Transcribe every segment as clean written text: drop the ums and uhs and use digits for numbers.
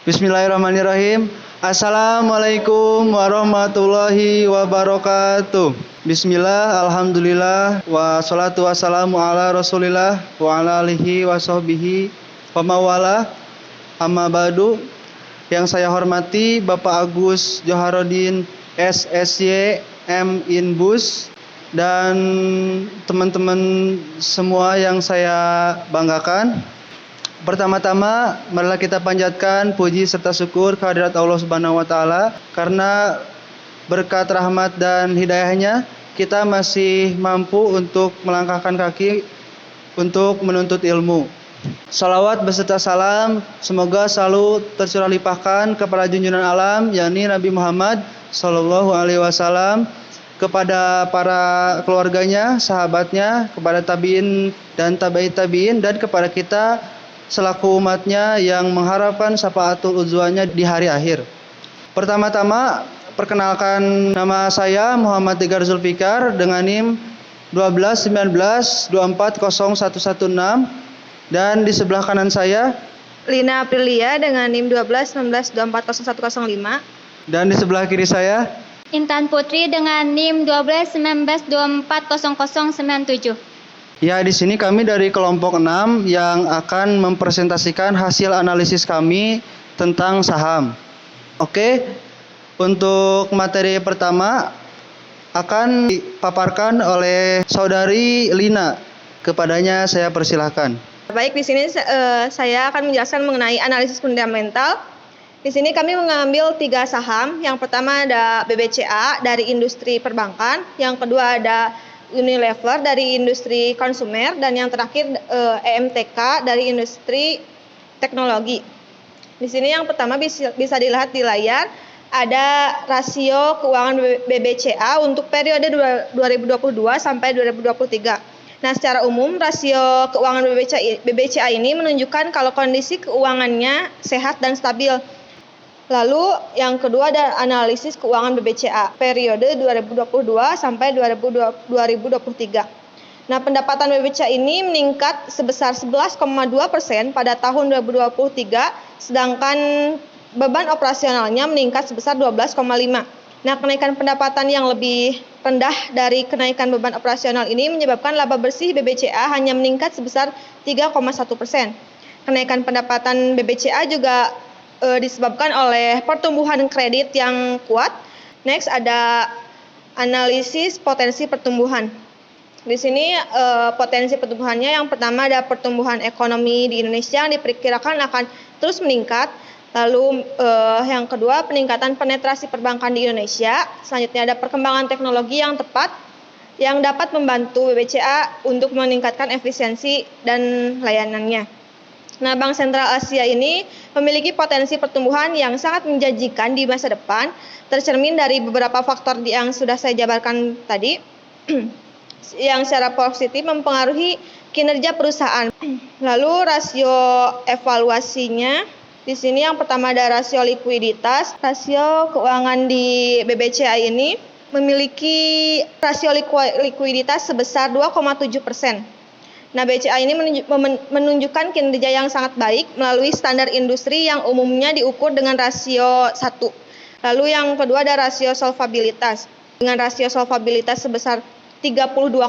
Bismillahirrahmanirrahim. Assalamualaikum warahmatullahi wabarakatuh. Bismillah, alhamdulillah, wassalatu wassalamu ala rasulillah, wa ala alihi wa sahbihi, wa mawala, amma ba'du. Yang saya hormati Bapak Agus Joharodin SSY M Inbus dan teman-teman semua yang saya banggakan. Pertama-tama, marilah kita panjatkan puji serta syukur kehadirat Allah Subhanahu wa taala karena berkat rahmat dan hidayahnya kita masih mampu untuk melangkahkan kaki untuk menuntut ilmu. Salawat beserta salam semoga selalu tercurah limpahkan kepada junjungan alam yakni Nabi Muhammad sallallahu alaihi wasallam, kepada para keluarganya, sahabatnya, kepada tabiin dan tabi'in tabi'in, dan kepada kita selaku umatnya yang mengharapkan syafaatul uzwanya di hari akhir. Pertama-tama, perkenalkan nama saya Muhammad Tegar Zulfikar dengan NIM 1219240116, dan di sebelah kanan saya Lina Aprilia dengan NIM 1219240105, dan di sebelah kiri saya Intan Putri dengan NIM 1219240097. Ya, di sini kami dari kelompok 6 yang akan mempresentasikan hasil analisis kami tentang saham. Oke, untuk materi pertama akan dipaparkan oleh saudari Lina. Kepadanya saya persilahkan. Baik, di sini saya akan menjelaskan mengenai analisis fundamental. Di sini kami mengambil 3 saham. Yang pertama ada BBCA dari industri perbankan, yang kedua ada Unilever dari industri konsumer, dan yang terakhir EMTK dari industri teknologi. Di sini yang pertama bisa dilihat di layar ada rasio keuangan BBCA untuk periode 2022 sampai 2023. Nah, secara umum rasio keuangan BBCA ini menunjukkan kalau kondisi keuangannya sehat dan stabil. Lalu yang kedua ada analisis keuangan BBCA periode 2022 sampai 2023. Nah, pendapatan BBCA ini meningkat sebesar 11,2% pada tahun 2023, sedangkan beban operasionalnya meningkat sebesar 12,5%. Nah, kenaikan pendapatan yang lebih rendah dari kenaikan beban operasional ini menyebabkan laba bersih BBCA hanya meningkat sebesar 3,1%. Kenaikan pendapatan BBCA juga disebabkan oleh pertumbuhan kredit yang kuat. Next ada analisis potensi pertumbuhan. Di sini potensi pertumbuhannya yang pertama ada pertumbuhan ekonomi di Indonesia yang diperkirakan akan terus meningkat. Lalu yang kedua peningkatan penetrasi perbankan di Indonesia. Selanjutnya ada perkembangan teknologi yang tepat yang dapat membantu BBCA untuk meningkatkan efisiensi dan layanannya. Nah, Bank Sentral Asia ini memiliki potensi pertumbuhan yang sangat menjanjikan di masa depan, tercermin dari beberapa faktor yang sudah saya jabarkan tadi, yang secara positif mempengaruhi kinerja perusahaan. Lalu rasio evaluasinya, di sini yang pertama ada rasio likuiditas. Rasio keuangan di BBCA ini memiliki rasio likuiditas sebesar 2,7%. Nah, BCA ini menunjukkan kinerja yang sangat baik melalui standar industri yang umumnya diukur dengan rasio 1. Lalu yang kedua ada rasio solvabilitas. Dengan rasio solvabilitas sebesar 32,2%,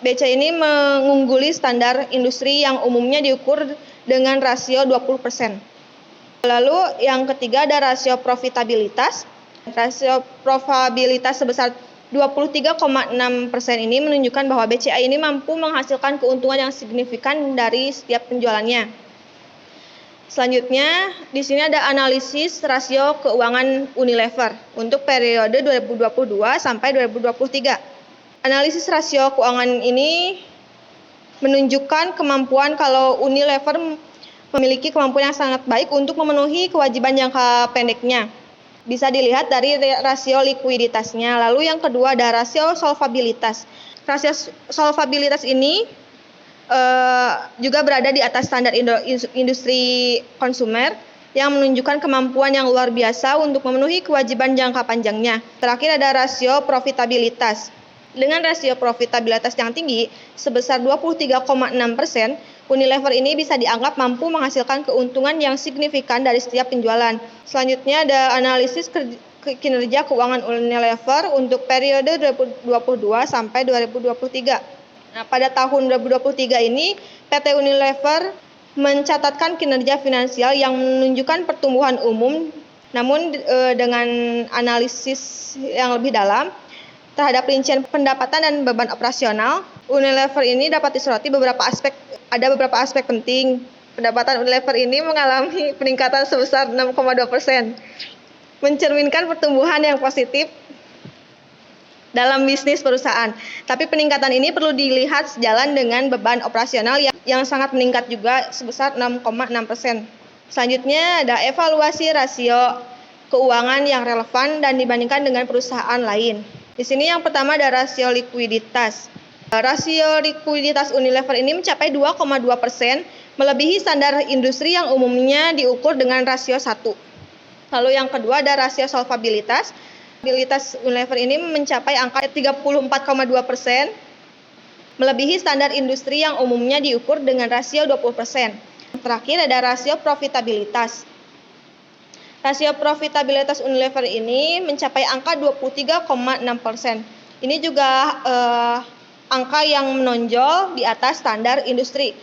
BCA ini mengungguli standar industri yang umumnya diukur dengan rasio 20%. Lalu yang ketiga ada rasio profitabilitas. Rasio profitabilitas sebesar 23,6% ini menunjukkan bahwa BCA ini mampu menghasilkan keuntungan yang signifikan dari setiap penjualannya. Selanjutnya, di sini ada analisis rasio keuangan Unilever untuk periode 2022 sampai 2023. Analisis rasio keuangan ini menunjukkan kemampuan kalau Unilever memiliki kemampuan yang sangat baik untuk memenuhi kewajiban jangka pendeknya. Bisa dilihat dari rasio likuiditasnya. Lalu yang kedua ada rasio solvabilitas. Rasio solvabilitas ini juga berada di atas standar industri konsumer yang menunjukkan kemampuan yang luar biasa untuk memenuhi kewajiban jangka panjangnya. Terakhir ada rasio profitabilitas. Dengan rasio profitabilitas yang tinggi sebesar 23,6%, Unilever ini bisa dianggap mampu menghasilkan keuntungan yang signifikan dari setiap penjualan. Selanjutnya ada analisis kinerja keuangan Unilever untuk periode 2022 sampai 2023. Nah, pada tahun 2023 ini PT Unilever mencatatkan kinerja finansial yang menunjukkan pertumbuhan umum, namun dengan analisis yang lebih dalam terhadap rincian pendapatan dan beban operasional, Unilever ini dapat disoroti beberapa aspek penting. Pendapatan Unilever ini mengalami peningkatan sebesar 6,2%, mencerminkan pertumbuhan yang positif dalam bisnis perusahaan. Tapi peningkatan ini perlu dilihat sejalan dengan beban operasional yang sangat meningkat juga sebesar 6,6%. Selanjutnya ada evaluasi rasio keuangan yang relevan dan dibandingkan dengan perusahaan lain. Di sini yang pertama ada rasio likuiditas. Rasio likuiditas Unilever ini mencapai 2,2%, melebihi standar industri yang umumnya diukur dengan rasio 1. Lalu yang kedua ada rasio solvabilitas. Solvabilitas Unilever ini mencapai angka 34,2%, melebihi standar industri yang umumnya diukur dengan rasio 20%. Terakhir ada rasio profitabilitas. Rasio profitabilitas Unilever ini mencapai angka 23,6%. Ini juga angka yang menonjol di atas standar industri.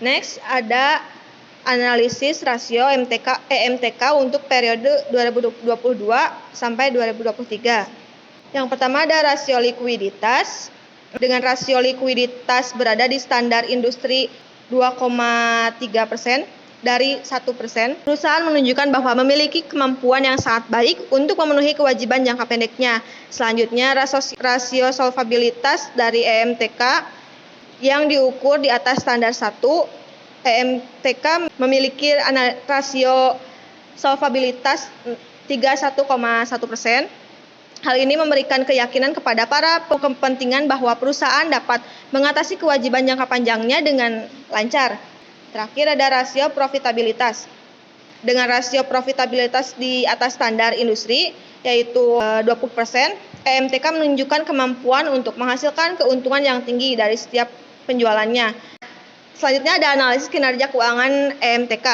Next ada analisis rasio EMTK untuk periode 2022 sampai 2023. Yang pertama ada rasio likuiditas. Dengan rasio likuiditas berada di standar industri 2,3% dari 1%, perusahaan menunjukkan bahwa memiliki kemampuan yang sangat baik untuk memenuhi kewajiban jangka pendeknya. Selanjutnya, rasio solvabilitas dari EMTK yang diukur di atas standar 1. EMTK memiliki rasio solvabilitas 31,1%. Hal ini memberikan keyakinan kepada para kepentingan bahwa perusahaan dapat mengatasi kewajiban jangka panjangnya dengan lancar. Terakhir ada rasio profitabilitas. Dengan rasio profitabilitas di atas standar industri, yaitu 20%, EMTK menunjukkan kemampuan untuk menghasilkan keuntungan yang tinggi dari setiap penjualannya. Selanjutnya ada analisis kinerja keuangan EMTK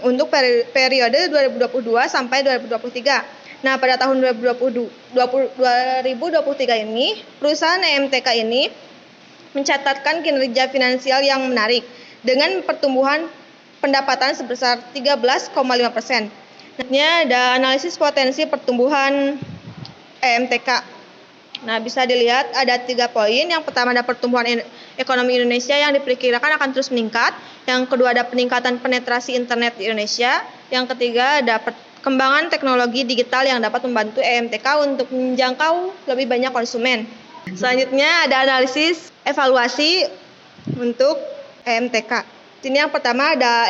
untuk periode 2022 sampai 2023. Nah, pada tahun 2023 ini, perusahaan EMTK ini mencatatkan kinerja finansial yang menarik dengan pertumbuhan pendapatan sebesar 13,5%. Selanjutnya ada analisis potensi pertumbuhan EMTK. Nah, bisa dilihat ada 3 poin. Yang pertama ada pertumbuhan ekonomi Indonesia yang diperkirakan akan terus meningkat. Yang kedua ada peningkatan penetrasi internet di Indonesia. Yang ketiga ada perkembangan teknologi digital yang dapat membantu EMTK untuk menjangkau lebih banyak konsumen. Selanjutnya ada analisis evaluasi untuk EMTK. Ini yang pertama ada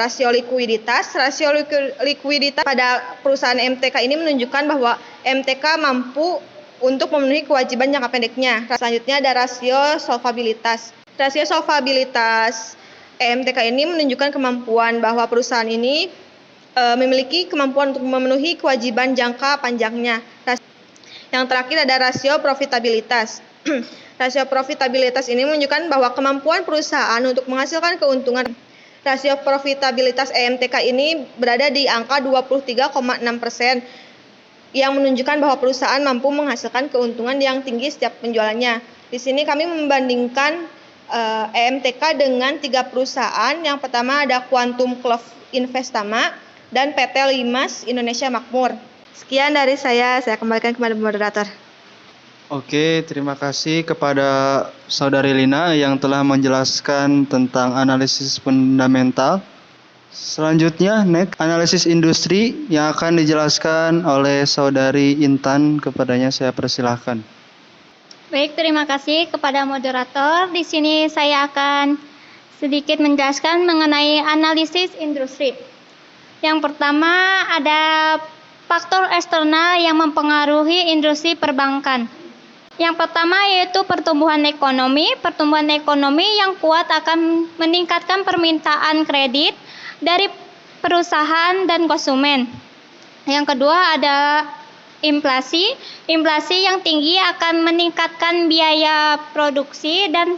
rasio likuiditas. Rasio likuiditas pada perusahaan EMTK ini menunjukkan bahwa EMTK mampu untuk memenuhi kewajiban jangka pendeknya. Selanjutnya ada rasio solvabilitas. Rasio solvabilitas EMTK ini menunjukkan kemampuan bahwa perusahaan ini memiliki kemampuan untuk memenuhi kewajiban jangka panjangnya. Yang terakhir ada rasio profitabilitas. Rasio profitabilitas ini menunjukkan bahwa kemampuan perusahaan untuk menghasilkan keuntungan. Rasio profitabilitas EMTK ini berada di angka 23,6%, yang menunjukkan bahwa perusahaan mampu menghasilkan keuntungan yang tinggi setiap penjualannya. Di sini kami membandingkan EMTK dengan 3 perusahaan. Yang pertama ada Quantum Clove Investama dan PT Limas Indonesia Makmur. Sekian dari saya kembalikan kepada moderator. Oke, terima kasih kepada Saudari Lina yang telah menjelaskan tentang analisis fundamental. Selanjutnya, next, analisis industri yang akan dijelaskan oleh Saudari Intan. Kepadanya saya persilahkan. Baik, terima kasih kepada moderator. Di sini saya akan sedikit menjelaskan mengenai analisis industri. Yang pertama ada faktor eksternal yang mempengaruhi industri perbankan. Yang pertama yaitu pertumbuhan ekonomi. Pertumbuhan ekonomi yang kuat akan meningkatkan permintaan kredit dari perusahaan dan konsumen. Yang kedua ada inflasi. Inflasi yang tinggi akan meningkatkan biaya produksi dan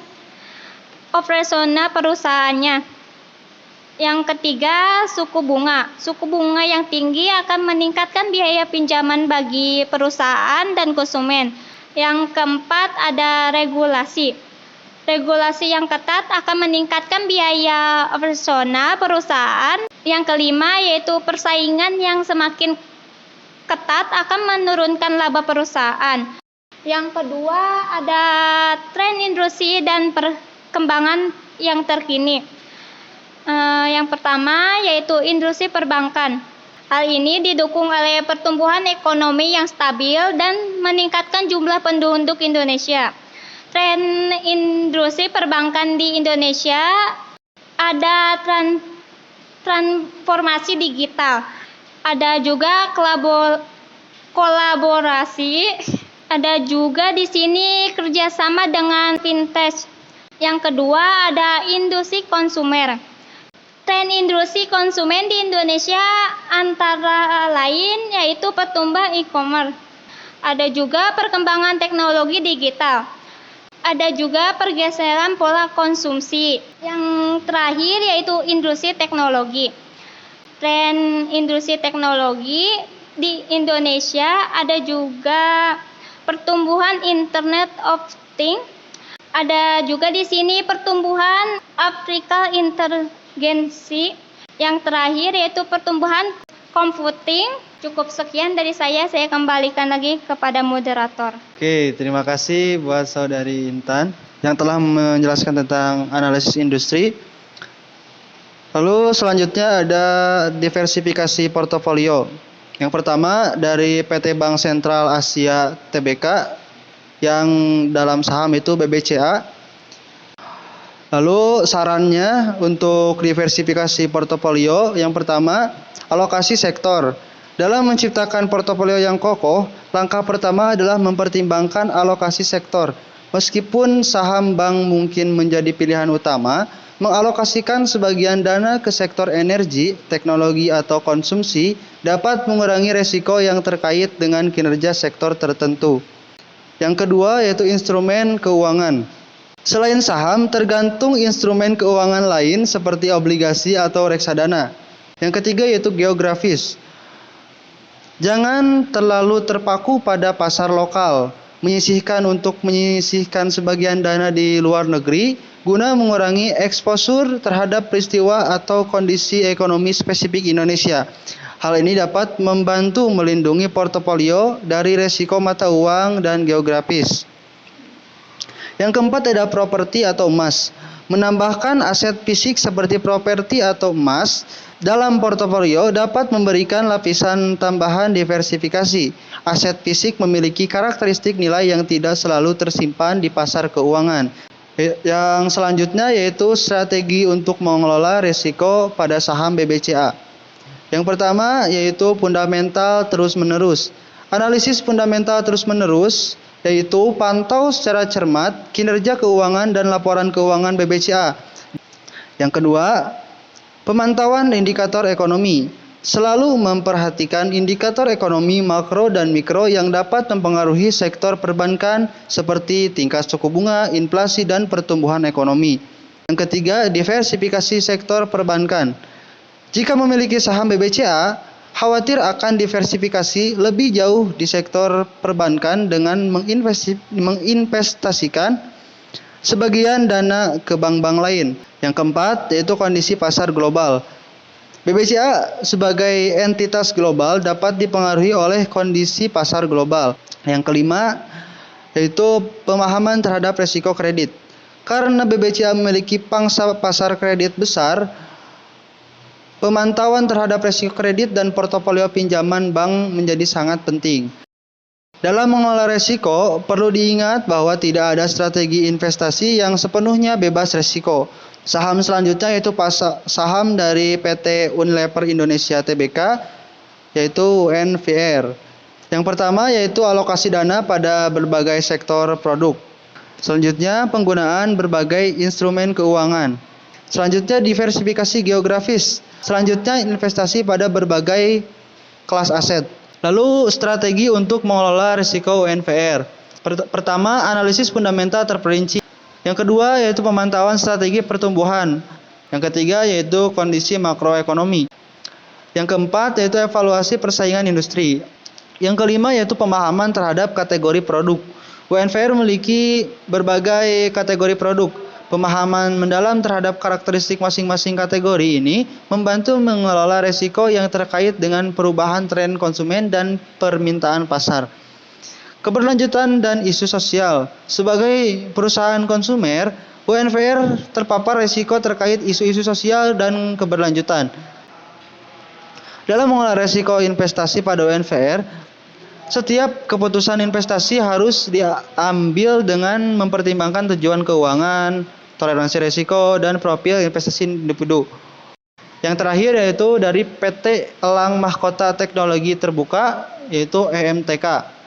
operasional perusahaannya. Yang ketiga, suku bunga. Suku bunga yang tinggi akan meningkatkan biaya pinjaman bagi perusahaan dan konsumen. Yang keempat, ada regulasi. Regulasi yang ketat akan meningkatkan biaya operasional perusahaan. Yang kelima, yaitu persaingan yang semakin ketat akan menurunkan laba perusahaan. Yang kedua, ada tren industri dan perkembangan yang terkini. Yang pertama, yaitu industri perbankan. Hal ini didukung oleh pertumbuhan ekonomi yang stabil dan meningkatkan jumlah penduduk Indonesia. Tren industri perbankan di Indonesia ada transformasi digital, ada juga kolaborasi, ada juga di sini kerjasama dengan fintech. Yang kedua, ada industri konsumer. Tren industri konsumen di Indonesia antara lain yaitu pertumbuhan e-commerce. Ada juga perkembangan teknologi digital. Ada juga pergeseran pola konsumsi. Yang terakhir yaitu industri teknologi. Tren industri teknologi di Indonesia ada juga pertumbuhan Internet of Things. Ada juga di sini pertumbuhan artificial intelligence. Yang terakhir yaitu pertumbuhan computing. Cukup sekian dari saya kembalikan lagi kepada moderator. Oke, terima kasih buat Saudari Intan yang telah menjelaskan tentang analisis industri. Lalu selanjutnya ada diversifikasi portofolio. Yang pertama dari PT Bank Sentral Asia Tbk yang dalam saham itu BBCA. Lalu sarannya untuk diversifikasi portofolio, yang pertama alokasi sektor. Dalam menciptakan portofolio yang kokoh, langkah pertama adalah mempertimbangkan alokasi sektor. Meskipun saham bank mungkin menjadi pilihan utama, mengalokasikan sebagian dana ke sektor energi, teknologi atau konsumsi dapat mengurangi resiko yang terkait dengan kinerja sektor tertentu. Yang kedua yaitu instrumen keuangan. Selain saham, tergantung instrumen keuangan lain seperti obligasi atau reksadana. Yang ketiga yaitu geografis. Jangan terlalu terpaku pada pasar lokal, menyisihkan sebagian dana di luar negeri guna mengurangi eksposur terhadap peristiwa atau kondisi ekonomi spesifik Indonesia. Hal ini dapat membantu melindungi portofolio dari resiko mata uang dan geografis. Yang keempat ada properti atau emas. Menambahkan aset fisik seperti properti atau emas dalam portofolio dapat memberikan lapisan tambahan diversifikasi. Aset fisik memiliki karakteristik nilai yang tidak selalu tersimpan di pasar keuangan. Yang selanjutnya yaitu strategi untuk mengelola risiko pada saham BBCA. Yang pertama yaitu fundamental terus-menerus. Analisis fundamental terus-menerus yaitu pantau secara cermat kinerja keuangan dan laporan keuangan BBCA. Yang kedua, pemantauan indikator ekonomi. Selalu memperhatikan indikator ekonomi makro dan mikro yang dapat mempengaruhi sektor perbankan seperti tingkat suku bunga, inflasi, dan pertumbuhan ekonomi. Yang ketiga, diversifikasi sektor perbankan. Jika memiliki saham BBCA, khawatir akan diversifikasi lebih jauh di sektor perbankan dengan menginvestasikan sebagian dana ke bank-bank lain. Yang keempat yaitu kondisi pasar global. BBCA sebagai entitas global dapat dipengaruhi oleh kondisi pasar global. Yang kelima yaitu pemahaman terhadap risiko kredit. Karena BBCA memiliki pangsa pasar kredit besar, pemantauan terhadap risiko kredit dan portofolio pinjaman bank menjadi sangat penting. Dalam mengelola risiko, perlu diingat bahwa tidak ada strategi investasi yang sepenuhnya bebas risiko. Saham selanjutnya yaitu saham dari PT Unilever Indonesia Tbk, yaitu UNVR. Yang pertama yaitu alokasi dana pada berbagai sektor produk. Selanjutnya penggunaan berbagai instrumen keuangan. Selanjutnya diversifikasi geografis. Selanjutnya investasi pada berbagai kelas aset. Lalu strategi untuk mengelola risiko UNVR. Pertama, analisis fundamental terperinci. Yang kedua yaitu pemantauan strategi pertumbuhan. Yang ketiga yaitu kondisi makroekonomi. Yang keempat yaitu evaluasi persaingan industri. Yang kelima yaitu pemahaman terhadap kategori produk. UNVR memiliki berbagai kategori produk. Pemahaman mendalam terhadap karakteristik masing-masing kategori ini membantu mengelola resiko yang terkait dengan perubahan tren konsumen dan permintaan pasar. Keberlanjutan dan isu sosial. Sebagai perusahaan konsumer, UNVR terpapar resiko terkait isu-isu sosial dan keberlanjutan. Dalam mengelola resiko investasi pada UNVR, setiap keputusan investasi harus diambil dengan mempertimbangkan tujuan keuangan, toleransi risiko, dan profil investasi individu. Yang terakhir yaitu dari PT Elang Mahkota Teknologi Terbuka, yaitu EMTK.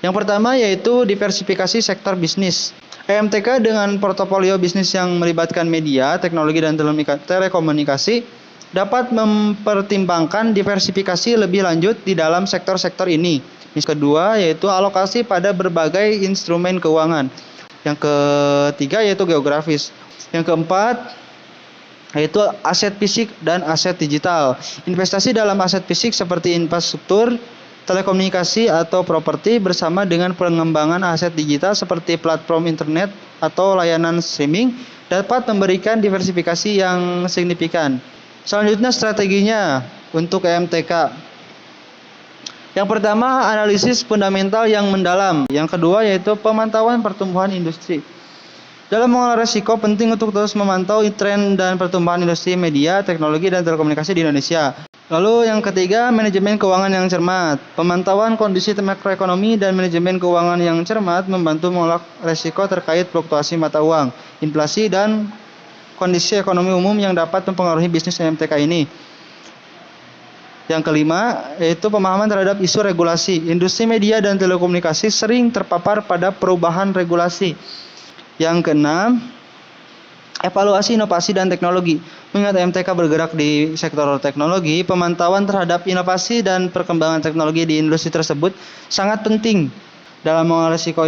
Yang pertama yaitu diversifikasi sektor bisnis. EMTK dengan portofolio bisnis yang melibatkan media, teknologi, dan telekomunikasi dapat mempertimbangkan diversifikasi lebih lanjut di dalam sektor-sektor ini. Yang kedua yaitu alokasi pada berbagai instrumen keuangan. Yang ketiga yaitu geografis. Yang keempat yaitu aset fisik dan aset digital. Investasi dalam aset fisik seperti infrastruktur, telekomunikasi, atau properti bersama dengan pengembangan aset digital seperti platform internet atau layanan streaming dapat memberikan diversifikasi yang signifikan. Selanjutnya strateginya untuk EMTK. Yang pertama, analisis fundamental yang mendalam. Yang kedua yaitu pemantauan pertumbuhan industri. Dalam mengelola risiko, penting untuk terus memantau tren dan pertumbuhan industri media, teknologi, dan telekomunikasi di Indonesia. Lalu yang ketiga, manajemen keuangan yang cermat. Pemantauan kondisi makroekonomi dan manajemen keuangan yang cermat membantu mengelola risiko terkait fluktuasi mata uang, inflasi, dan kondisi ekonomi umum yang dapat mempengaruhi bisnis EMTK ini. Yang kelima, yaitu pemahaman terhadap isu regulasi. Industri media dan telekomunikasi sering terpapar pada perubahan regulasi. Yang keenam, evaluasi inovasi dan teknologi. Mengingat EMTK bergerak di sektor teknologi, pemantauan terhadap inovasi dan perkembangan teknologi di industri tersebut sangat penting. Dalam mengelola risiko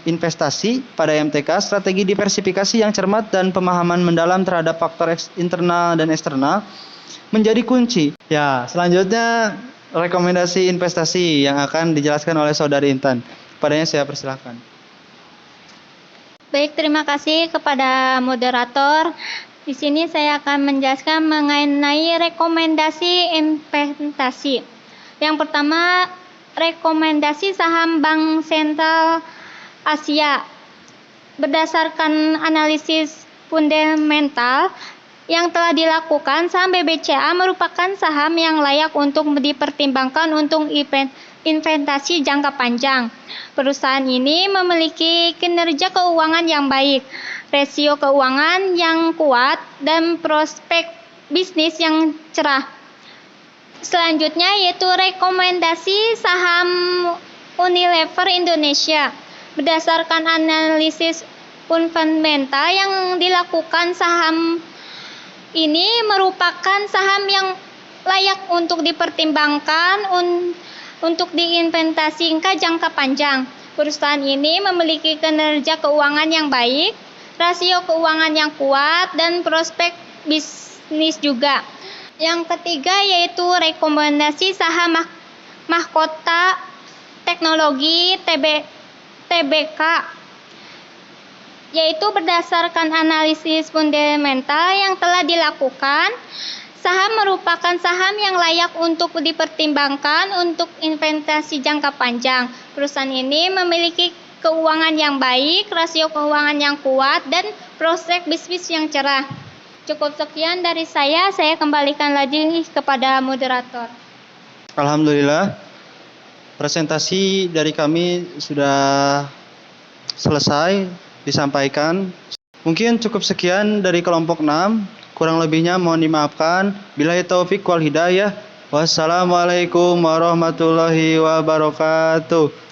investasi pada EMTK, strategi diversifikasi yang cermat dan pemahaman mendalam terhadap faktor internal dan eksternal menjadi kunci. Ya, selanjutnya rekomendasi investasi yang akan dijelaskan oleh Saudari Intan. Padanya saya persilahkan. Baik, terima kasih kepada moderator. Di sini saya akan menjelaskan mengenai rekomendasi investasi. Yang pertama, rekomendasi saham Bank Sentral Asia. Berdasarkan analisis fundamental yang telah dilakukan, saham BBCA merupakan saham yang layak untuk dipertimbangkan untuk investasi jangka panjang. Perusahaan ini memiliki kinerja keuangan yang baik, rasio keuangan yang kuat, dan prospek bisnis yang cerah. Selanjutnya yaitu rekomendasi saham Unilever Indonesia. Berdasarkan analisis fundamental yang dilakukan, saham ini merupakan saham yang layak untuk dipertimbangkan untuk diinvestasikan jangka panjang. Perusahaan ini memiliki kinerja keuangan yang baik, rasio keuangan yang kuat, dan prospek bisnis juga. Yang ketiga yaitu rekomendasi saham Mahkota Teknologi TBK, yaitu berdasarkan analisis fundamental yang telah dilakukan, saham merupakan saham yang layak untuk dipertimbangkan untuk investasi jangka panjang. Perusahaan ini memiliki keuangan yang baik, rasio keuangan yang kuat, dan prospek bisnis yang cerah. Cukup sekian dari saya kembalikan lagi kepada moderator. Alhamdulillah, presentasi dari kami sudah selesai disampaikan. Mungkin cukup sekian dari kelompok 6. Kurang lebihnya mohon dimaafkan. Billahi taufik wal hidayah. Wassalamualaikum warahmatullahi wabarakatuh.